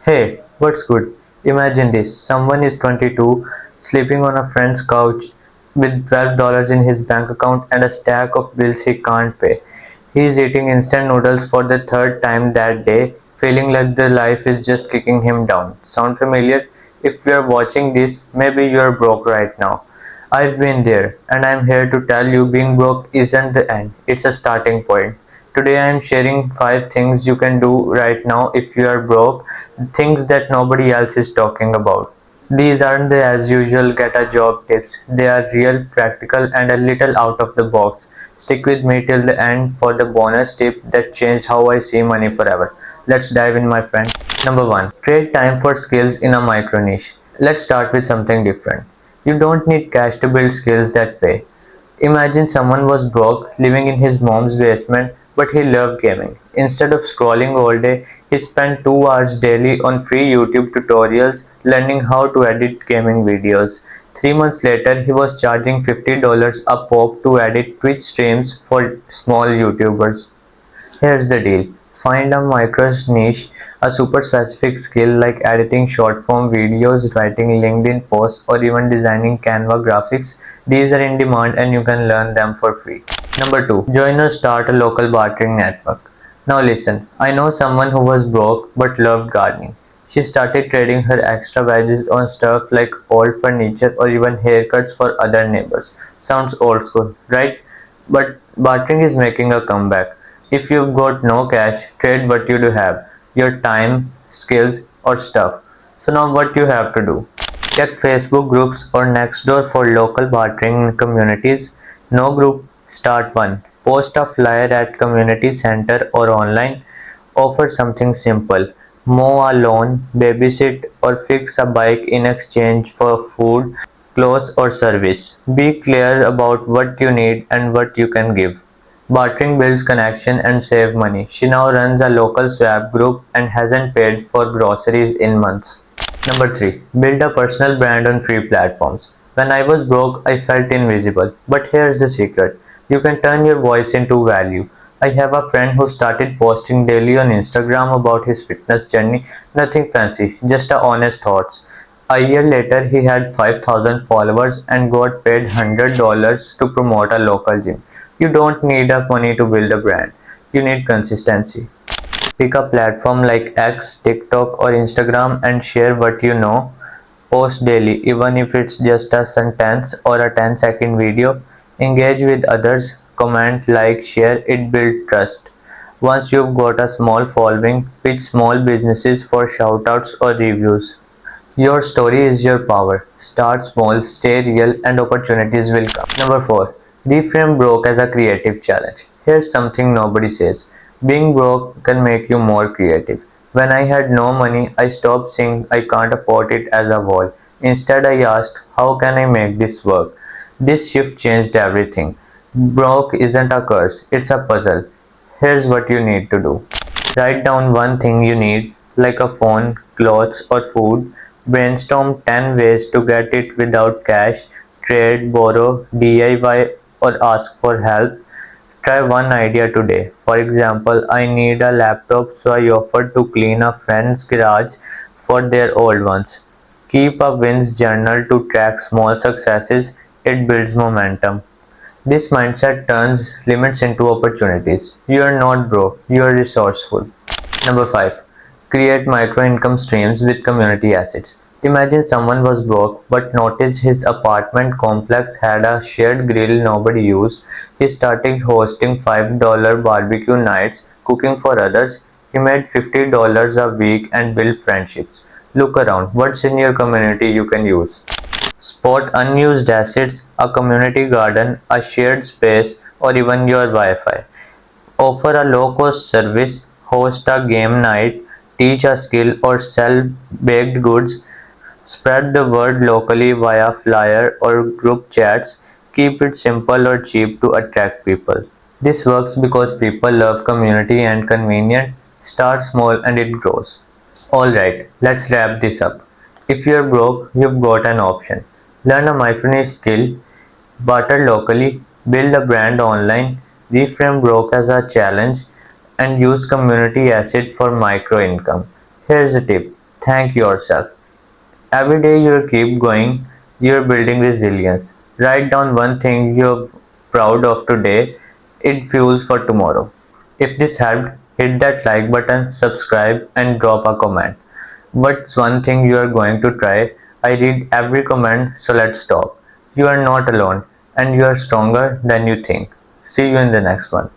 Hey, what's good? Imagine this. Someone is 22, sleeping on a friend's couch with $12 in his bank account and a stack of bills he can't pay. He is eating instant noodles for the third time that day, feeling like the life is just kicking him down. Sound familiar? If you are watching this, maybe you are broke right now. I've been there, and I'm here to tell you being broke isn't the end, it's a starting point. Today I am sharing 5 things you can do right now if you are broke, things that nobody else is talking about. These aren't the as usual get a job tips, they are real, practical, and a little out of the box. Stick with me till the end for the bonus tip that changed how I see money forever. Let's dive in, my friend. Number 1. Trade time for skills in a micro niche. Let's start with something different. You don't need cash to build skills that pay. Imagine someone was broke, living in his mom's basement, but he loved gaming. Instead of scrolling all day, he spent 2 hours daily on free YouTube tutorials learning how to edit gaming videos. 3 months later, he was charging $50 a pop to edit Twitch streams for small YouTubers. Here's the deal. Find a micro niche, a super specific skill like editing short form videos, writing LinkedIn posts, or even designing Canva graphics. These are in demand and you can learn them for free. Number 2. Join or start a local bartering network. Now listen, I know someone who was broke but loved gardening. She started trading her extra veggies on stuff like old furniture or even haircuts for other neighbors. Sounds old school, right? But bartering is making a comeback. If you've got no cash, trade what you do have, your time, skills, or stuff. So now what you have to do. Check Facebook groups or Nextdoor for local bartering communities. No group, start one. Post a flyer at community center or online. Offer something simple. Mow a lawn, babysit, or fix a bike in exchange for food, clothes, or service. Be clear about what you need and what you can give. Bartering builds connection and save money. She now runs a local swap group and hasn't paid for groceries in months. Number 3. Build a personal brand on free platforms. When I was broke, I felt invisible. But here's the secret. You can turn your voice into value. I have a friend who started posting daily on Instagram about his fitness journey. Nothing fancy, just a honest thoughts. A year later, he had 5,000 followers and got paid $100 to promote a local gym. You don't need a money to build a brand. You need consistency. Pick a platform like X, TikTok, or Instagram and share what you know. Post daily, even if it's just a sentence or a 10-second video. Engage with others, comment, like, share, it builds trust. Once you've got a small following, pitch small businesses for shoutouts or reviews. Your story is your power. Start small, stay real, and opportunities will come. Number 4. Reframe broke as a creative challenge. Here's something nobody says. Being broke can make you more creative. When I had no money, I stopped saying I can't afford it as a wall. Instead, I asked, how can I make this work? This shift changed everything. Broke isn't a curse, it's a puzzle. Here's what you need to do. Write down one thing you need, like a phone, clothes, or food. Brainstorm 10 ways to get it without cash. Trade, borrow, DIY, or ask for help. Try one idea today. For example, I need a laptop, so I offered to clean a friend's garage for their old ones. Keep a wins journal to track small successes. It builds momentum. This mindset turns limits into opportunities. You are not broke, you are resourceful. Number 5. Create micro income streams with community assets. Imagine someone was broke but noticed his apartment complex had a shared grill nobody used. He started hosting $5 barbecue nights, cooking for others. He made $50 a week and built friendships. Look around. What's in your community you can use? Spot unused assets, a community garden, a shared space, or even your Wi-Fi. Offer a low-cost service, host a game night, teach a skill, or sell baked goods. Spread the word locally via flyer or group chats. Keep it simple or cheap to attract people. This works because people love community and convenient. Start small and it grows. Alright, let's wrap this up. If you're broke, you've got an option. Learn a micro niche skill, barter locally, build a brand online, reframe broke as a challenge, and use community asset for micro income. Here's a tip. Thank yourself. Every day you keep going, you're building resilience. Write down one thing you're proud of today. It fuels for tomorrow. If this helped, hit that like button, subscribe, and drop a comment. What's one thing you are going to try? I read every comment, so let's talk. You are not alone, and you are stronger than you think. See you in the next one.